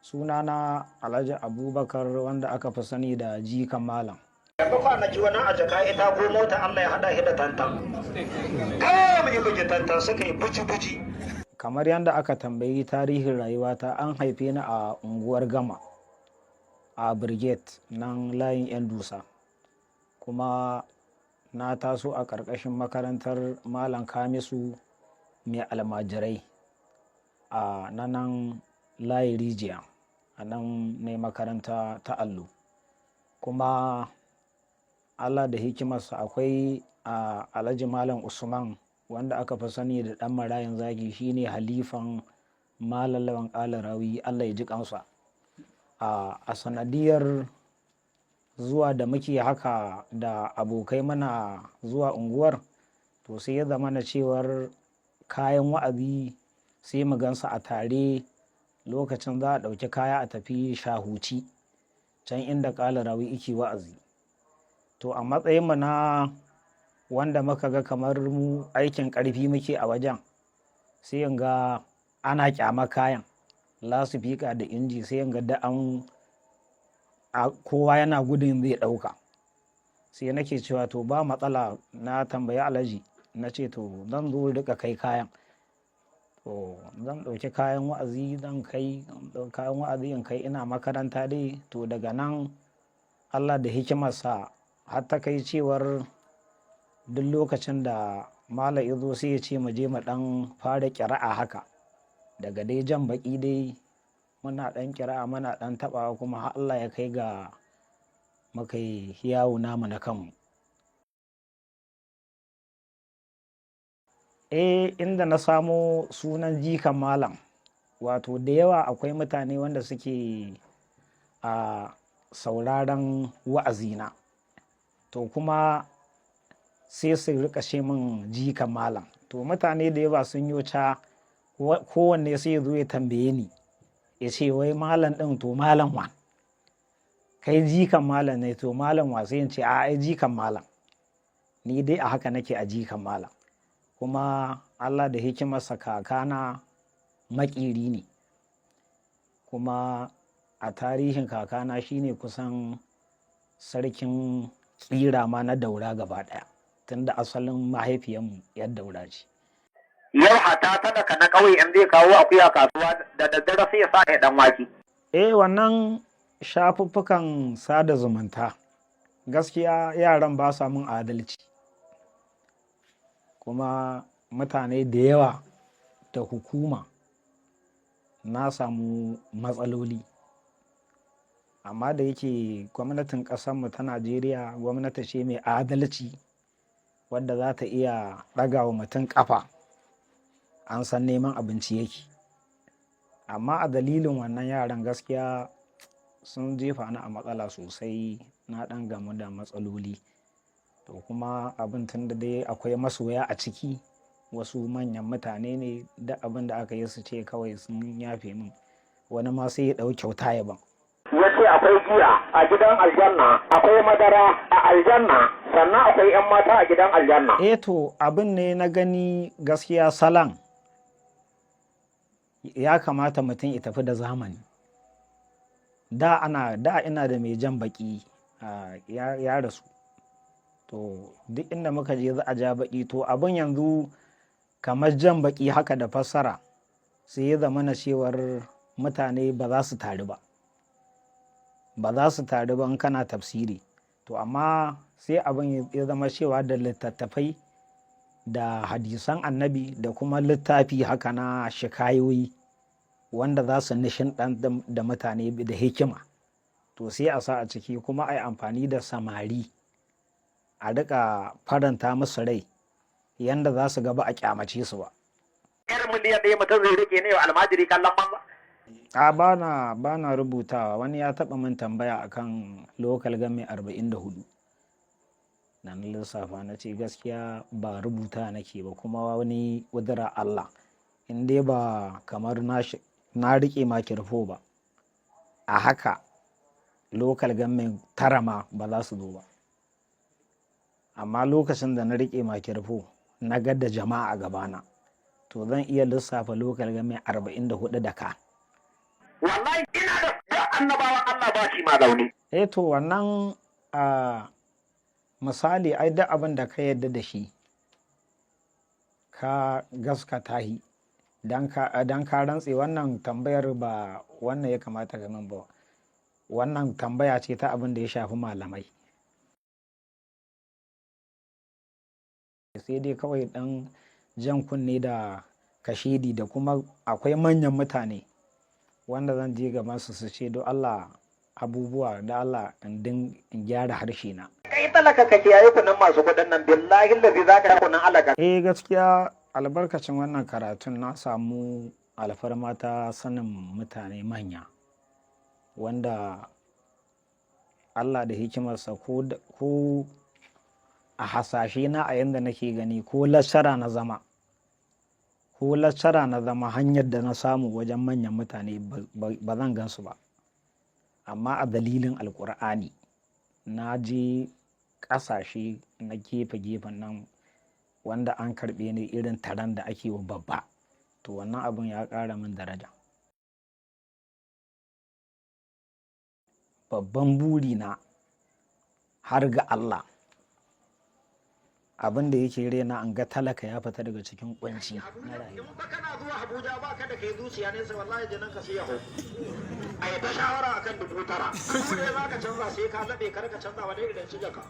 Sunana Alhaji Abubakar wanda aka fi sani da Jikan Malam. Yanzu kwanaki wani a jaka ita ko mota Allah ya haɗa shi da tantan. Kawai ya buge tantan suka yi buji-buji. Kamar yadda aka tambayi tarihin rayuwata, an haife ni a unguwar Gama a Brigade nan layin 'yan dusa. Kuma na taso a ƙarƙashin makarantar Malam Kamisu mai almajirai a nan layin Rijiya, a nan ne makaranta ta allo. Kuma Allah da hikimarsa akwai a Alhaji Malam Usman wanda aka fi sani da ɗan marayan zagi, shine halifan Malam Lawan Kalarawi, Allah ya ji kansa. A sanadiyar zuwa da muke haka da abokai mana zuwa unguwar, to sai ya zama na cewar kayan wa'azi sai mu gansa a tare lokacin za a ɗauki kaya a tafi Shahuci can inda Kalarawi yake wa'azi. To a matsayinmu na wanda muka ga kamar mu aikin ƙarfi muke a wajen, sai in ga ana ƙyama kayan lasifika da inji, sai in ga da kowa yana gudun zai ɗauka. Sai nake cewa to ba matsala, na tambayi Alhaji na ce to zan zo rika kai kayan. To zan ɗauki kayan wa'azi kayan wa'azi in kai, ina makaranta dai. To daga nan Allah da hikimarsa har ta kai cewar duk lokacin da Malam ya zo sai ya ce mu je mu ɗan fara ƙira'a haka, daga dai jan baƙi dai muna ɗan ƙira'a muna ɗan taɓawa, kuma har Allah ya kai ga muka yi yawo namu na kanmu. Inda na samo sunan Jikan Malam, wato da yawa akwai mutane wanda suke a sauraron wa'azina, to kuma sai su rika ce min Jikan Malam. To mutane da yawa sun yi ca, kowanne sai ya zo ya tambaye ni ya ce wai malam ɗin to malam wa, kai Jikan Malam ne, to malam wa? Sai in ce ai Jikan Malam, ni dai a haka nake a Jikan Malam. Kuma Allah da hikimarsa kakana maƙiri ne, kuma a tarihin kakana shine kusan sarkin ƙira ma na Daura gaba ɗaya, tunda asalin mahaifiyanmu yar Daura ce. Yau hata talaka na ƙauye in zai kawo akuya kasuwa da daddare sai ya sa ya ɗan wake. Wannan shafuffukan sada zumunta gaskiya yaran ba sa mun adalci, kuma mutane da yawa da hukuma na samu matsaloli. Amma da yake gwamnatin ƙasarmu ta Najeriya gwamnati ce mai adalci, wadda za ta iya ɗaga wa mutum ƙafa, an san neman abinci yake. Amma a dalilin wannan yaran gaskiya sun jefa ni a matsala sosai, na ɗan gamu da matsaloli. To kuma abin tun da dai akwai masoya a ciki, wasu manyan mutane ne, da abin da aka yi su ce kawai sun yafe min, wani ma sai ya ɗau kyauta ya ban. Yace akwai giya a gidan aljanna, akwai madara a aljanna, sannan akwai 'yan mata a gidan aljanna. To abin ne na gani gaskiya salan ya kamata mutum ya tafi da zamani. Da ina da mai jan baki ya rasu, to duk inda muka je za a ja baki. To abin yanzu kamar jan baki haka da fassara, sai ya zama na cewar mutane ba za su taru ba in kana tafsiri. To amma sai abin ya zama cewa da littattafai da hadisan annabi da kuma littafi haka na shikayoyi wanda za su nishin ɗan da mutane da hikima, to sai a sa a ciki, kuma a yi amfani da samari a rika faranta musu rai yanda za su gaba a kyamace su ba. Yar miliyan ɗaya mutum zai rike ne wa almajiri kallon banza? Ba na rubutawa. Wani ya taɓa min tambaya akan local game 44 na lissafa, na ce gaskiya ba rubuta nake ba, kuma wani ƙudura Allah, in dai ba kamar na riƙe makirfo ba, a haka local game 9 ma ba za su zo ba. Amma lokacin da na riƙe makirfo na ga da jama'a a gabana, to zan iya lissafa local game 44 da ka. wallahi ina da annabawan Allah ba shi ma zaune. To wannan misali ai duk abin da ka yarda da shi ka gaskata shi dan ka rantse, wannan tambayar ba wannan ya kamata ga min ba, wannan tambaya ce ta abin da ya shafi malamai. Sai dai kawai dan jan kunne da kashedi, da kuma akwai manyan mutane wanda zan je gaban su ce don Allah abubuwa da Allah in gyara harshe na. Kai talaka ka kiyaye kunan masu kudin nan, billahi lazi zaka yi kunan alaka. Gaskiya albarkacin wannan karatun na samu alfarma ta sanin mutane manya wanda Allah da hikimarsa ko a hasashe na a yanda nake gani ko lasara na zama hanyar da na samu wajen manyan mutane ba zan gansu ba, amma a dalilin alkur'ani na je ƙasashe na gefen nan wanda an karɓe ni irin taron da ake wa babba, to wannan abin ya ƙara min daraja. Babban buri na har ga Allah abin da yake rena an ga talaka ya fita daga cikin kunci na rayuwa. In ba kana zuwa Abuja ba ka da kai zuciya ne sai wallahi jinin ka sai ya hau. A yi ta shawara akan 9,000. Kuma ne za ka canza sai ka laɓe kar ka canza wa dai idan shiga ka.